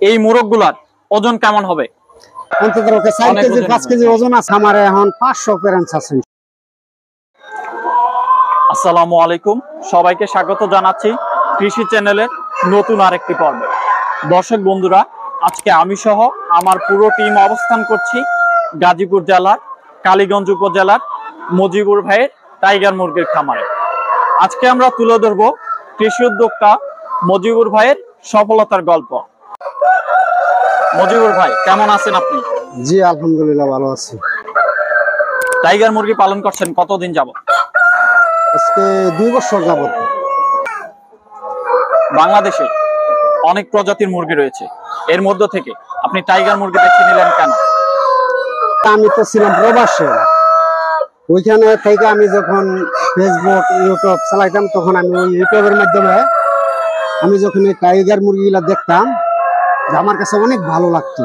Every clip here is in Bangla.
এই মোরগগুলার ওজন কেমন হবে? অন্তত 4 কেজি 5 কেজি ওজন আছে। আমার এখন 500 প্যারেন্টস আছে। আসসালামু আলাইকুম, সবাইকে স্বাগত জানাচ্ছি কৃষি চ্যানেলের নতুন আরেকটি পর্বে। দর্শক বন্ধুরা, আজকে আমি সহ আমার পুরো টিম অবস্থান করছি গাজীপুর জেলার কালীগঞ্জ উপজেলার মজিবুর ভাইয়ের টাইগার মুরগির খামারে। আজকে আমরা তুলে ধরব কৃষি উদ্যোক্তা মজিবুর ভাইয়ের সফলতার গল্প। মজিবুর ভাই, কেমন আছেন আপনি? জি আলহামদুলিল্লাহ ভালো আছি। টাইগার মুরগি পালন করছেন কতদিন যাবত? আজকে 2 বছর যাবত। বাংলাদেশে অনেক প্রজাতির মুরগি রয়েছে, এর মধ্য থেকে আপনি টাইগার মুরগি বেছে নিলেন কেন? আমি তো ছিলাম প্রবাসে, ওইখানে থেকে আমি যখন ফেসবুক ইউটিউব চালাইতাম তখন আমি ওই ইউটিউবের মাধ্যমে আমি যখন এই টাইগার মুরগিগুলা দেখতাম, আমার কাছে অনেক ভালো লাগতো।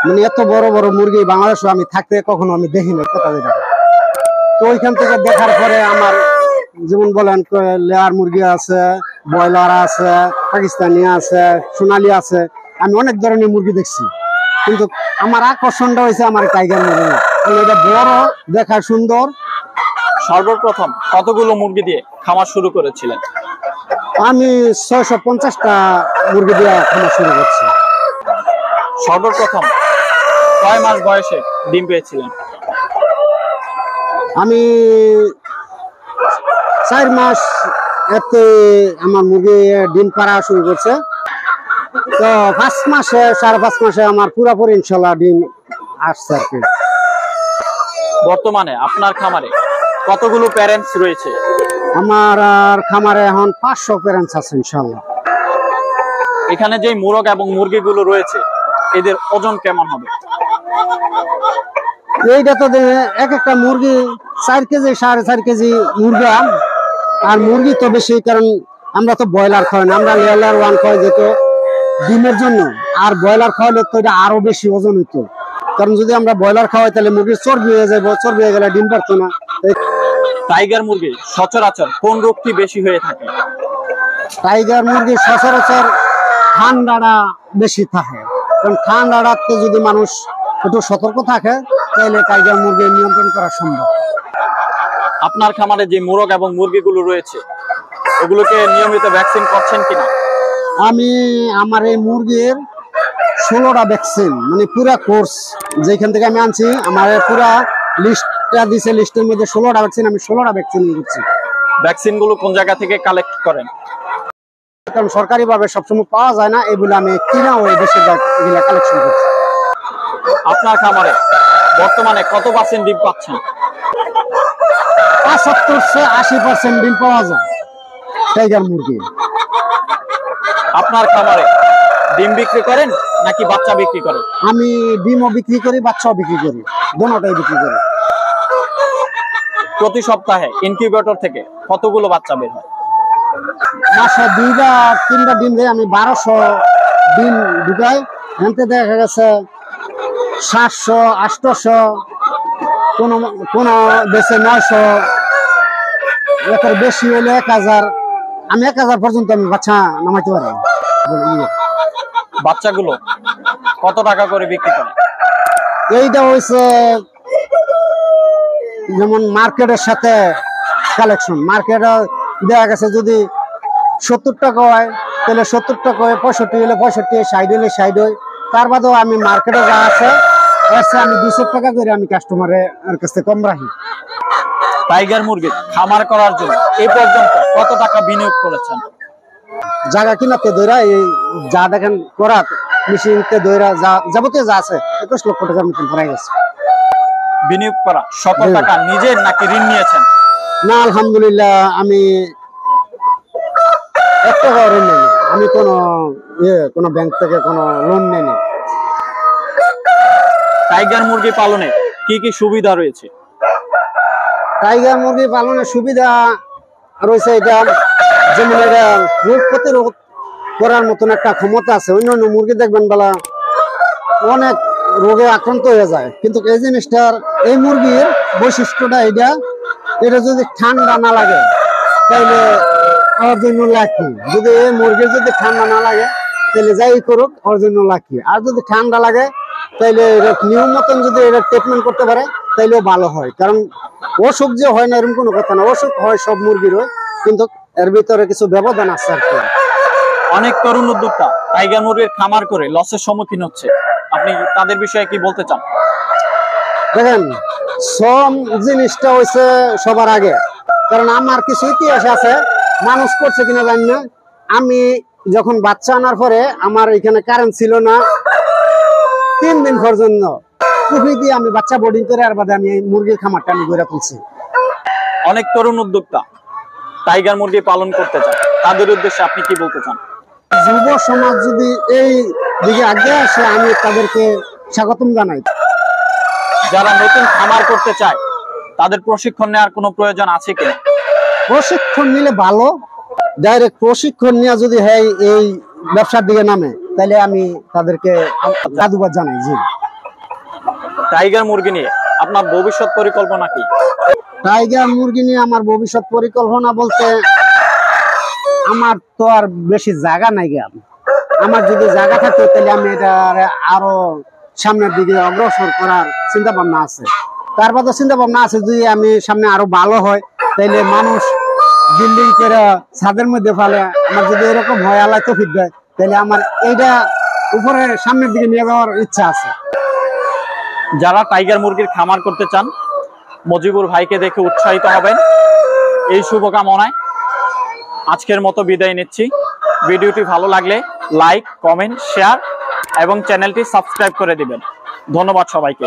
মানে এত বড় বড় মুরগি বাংলাদেশে আমি থাকতে কখনো আমি দেখিনি। তো ওইখান থেকে দেখার পরে আমার যেমন বলেন লেয়ার মুরগি আছে, ব্রয়লার আছে, পাকিস্তানি আছে, সোনালি আছে, আমি অনেক ধরনের মুরগি দেখছি, কিন্তু আমার আকর্ষণটা হয়েছে আমার টাইগার মুরগি। এটা বড়, দেখা সুন্দর। সর্বপ্রথম কতগুলো মুরগি দিয়ে খামার শুরু করেছিলেন? আমি 650টা মুরগি দিয়ে খামার শুরু করছি। সর্বপ্রথম কয় মাস বয়সে ডিম পেয়েছিলেন? আমি 4 মাস এতে আমার মুরগি ডিম পাড়া শুরু করছে। তো 5 মাসে 5.5 মাসে আমার পুরোপুরি ইনশাল্লাহ ডিম আসছে আর কি। বর্তমানে আপনার খামারে কতগুলো প্যারেন্টস রয়েছে? আমার আর খামারে এখন 500 প্যারেন্টস আছে ইনশাল্লাহ। এখানে যে মোরগ এবং মুরগিগুলো রয়েছে এদের ওজন কেমন হবে? এইটা তো এক একটা মুরগি 4 কেজি 4.5 কেজি মুরগি। আর মুরগি তো বেশি, কারণ আমরা তো ব্রয়লার খাই না, আমরা লেয়ার 1 খাই যেত ডিমের জন্য। আর ব্রয়লার খাওয়ালে তো এটা আরো বেশি ওজন হইতো, কারণ যদি আমরা ব্রয়লার খাওয়াই তাহলে মুরগির চর্বি হয়ে যাবো, চর্বি হয়ে গেলে ডিম পারতো না। টাইগার মুরগি সচরাচর কোন রোগটি বেশি হয়ে থাকে? টাইগার মুরগি সচরাচর ঠান্ডাটা বেশি থাকে, কারণ ঠান্ডাটাতে যদি মানুষ একটু সতর্ক থাকে তাহলে টাইগার মুরগি নিয়ন্ত্রণ করা সম্ভব। আপনার খামারে যে মোরগ এবং মুরগিগুলো রয়েছে ওগুলোকে নিয়মিত ভ্যাকসিন করছেন কিনা? আমি আমার এই মুরগির 16টা ভ্যাকসিন, মানে পুরা কোর্স যেখান থেকে আমি আনছি, আমার পুরা লিস্টটা দিছে, লিস্টের মধ্যে 16টা ভ্যাকসিন, আমি 16টা ভ্যাকসিন করছি। ভ্যাকসিন গুলো কোন জায়গা থেকে কালেক্ট করেন? কারণ সরকারি ভাবে সবসময় পাওয়া যায় না, এগুলো আমি কিনা ওই দেশের এগুলা কালেকশন করছি। আপনার খামারে বর্তমানে কত % ডিম পাচ্ছেন? 75-80% ডিম পাওয়া যায় টাইগার মুরগি। আপনার খামারে ডিম বিক্রি করেন নাকি বাচ্চা বিক্রি করেন? আমি ডিমও বিক্রি করি, বাচ্চাও বিক্রি করি, দুটোটাই বিক্রি করি। প্রতি সপ্তাহে ইনকিউবেটর থেকে কতগুলো বাচ্চা বের হয়? মাসে 2-3টা ডিম দেয়, আমি 1200 ডিম ঢুকাই। এতে দেখা গেছে 700-800, কোন দেশে 900, এর বেশি হলে 1000। আমি 1000 পর্যন্ত আমি বাচ্চা নামাইতে পারি। বাচ্চাগুলো কত টাকা করে বিক্রি করে? এইটা হয়েছে যেমন মার্কেটের সাথে কালেকশন। মার্কেটে দেখা গেছে যদি 70 টাকা হয় তাহলে 70 টাকা হয়, 65 হলে 65, 60 হলে 60 হয়। তার বাদেও আমি মার্কেটে যা আছে আমি 200 টাকা করে আমি কাস্টমারের কাছে কম রাখি। টাইগার মুরগি খামার করার জন্য এই পর্যন্ত কত টাকা বিনিয়োগ করেছেন? জায়গা কিনাতে দইরা এই যা দেখেন করা মেশিনতে দইরা যা যাবতীয় যা আছে 21 লক্ষ টাকার মতন পড়ে গেছে। বিনিয়োগ করা সকল টাকা নিজের নাকি ঋণ নিয়েছেন? না, আলহামদুলিল্লাহ আমি 1 টাকাও ঋণ নেই। আমি কোনো ব্যাংক থেকে কোনো লোন নেই। টাইগার মুরগি পালনে কি কি সুবিধা রয়েছে? টাইগার মুরগি পালনের সুবিধা রয়েছে, এটা যেমন এটা রোগ প্রতিরোধ করার মতন একটা ক্ষমতা আছে। অন্যান্য মুরগি দেখবেন বেলা অনেক রোগে আক্রান্ত হয়ে যায়, কিন্তু এই জিনিসটার, এই মুরগির বৈশিষ্ট্যটা এটা যদি ঠান্ডা না লাগে তাহলে আমার জন্য লাকি। যদি এই মুরগির যদি ঠান্ডা না লাগে তাহলে যাই করুক ওর জন্য লাকি। আর যদি ঠান্ডা লাগে তাইলে নিয়ম মতন যদি এটা ট্রিটমেন্ট করতে পারে তাইলেও ভালো হয়। কারণ অসুখ যে হয় না এরকম কোনো কথা না, অসুখ হয় সব মুরগির হয়, কিন্তু এর ভিতরে কিছু ব্যবধান আছে আর কি। অনেক তরুণ উদ্যোক্তা টাইগার মুরগির খামার করে লসের সম্মুখীন হচ্ছে, আপনি তাদের বিষয়ে কি বলতে চান? দেখেন, শ্রম জিনিসটা হয়েছে সবার আগে। কারণ আমার কিছু ইতিহাস আছে, মানুষ করছে কিনা জানি না। আমি যখন বাচ্চা আনার পরে আমার এখানে কারেন্ট ছিল না 3 দিন পর্যন্ত, পুকুরি দিয়ে আমি বাচ্চা বোর্ডিং করে আর বাদে আমি এই মুরগির খামারটা আমি গড়ে তুলছি। অনেক তরুণ উদ্যোক্তা টাইগার মুরগি পালন করতে চান, তাদের উদ্দেশ্যে আপনি কি বলতে চান? যুব সমাজ যদি এই দিকে আগে আসে আমি তাদেরকে স্বাগতম জানাই। যারা নতুন খামার করতে চায় তাদের প্রশিক্ষণ নেওয়ার কোনো প্রয়োজন আছে কিনা? প্রশিক্ষণ নিলে ভালো, ডাইরেক্ট প্রশিক্ষণ নিয়ে যদি হয় এই ব্যবসার দিকে নামে তাহলে আমি তাদেরকে সাধুবাদ জানাই। জি, টাইগার মুরগি নিয়ে আপনার ভবিষ্যৎ পরিকল্পনা কি? টাইগার মুরগি নিয়ে আমার ভবিষ্যৎ পরিকল্পনা বলতে, আমার তো আর বেশি জায়গা নাই গে। আমার যদি জায়গা থাকতো তাহলে আমি এটা আরো সামনের দিকে অগ্রসর করার চিন্তা ভাবনা আছে। তারপর তো চিন্তা ভাবনা আছে যদি আমি সামনে আরো ভালো হয় তাইলে মানুষ বিল্ডিং করে ছাদের মধ্যে ফেলে, আমার যদি এরকম হয় আল্লাহ তৌফিক দেয় তাহলে আমার এইটা উপরে সামনের দিকে নিয়ে যাওয়ার ইচ্ছা আছে। যারা টাইগার মুরগির খামার করতে চান মজিবুর ভাইকে দেখে উৎসাহিত হবেন, এই শুভকামনায় আজকের মতো বিদায় নিচ্ছি। ভিডিওটি ভালো লাগলে লাইক, কমেন্ট, শেয়ার এবং চ্যানেলটি সাবস্ক্রাইব করে দিবেন। ধন্যবাদ সবাইকে।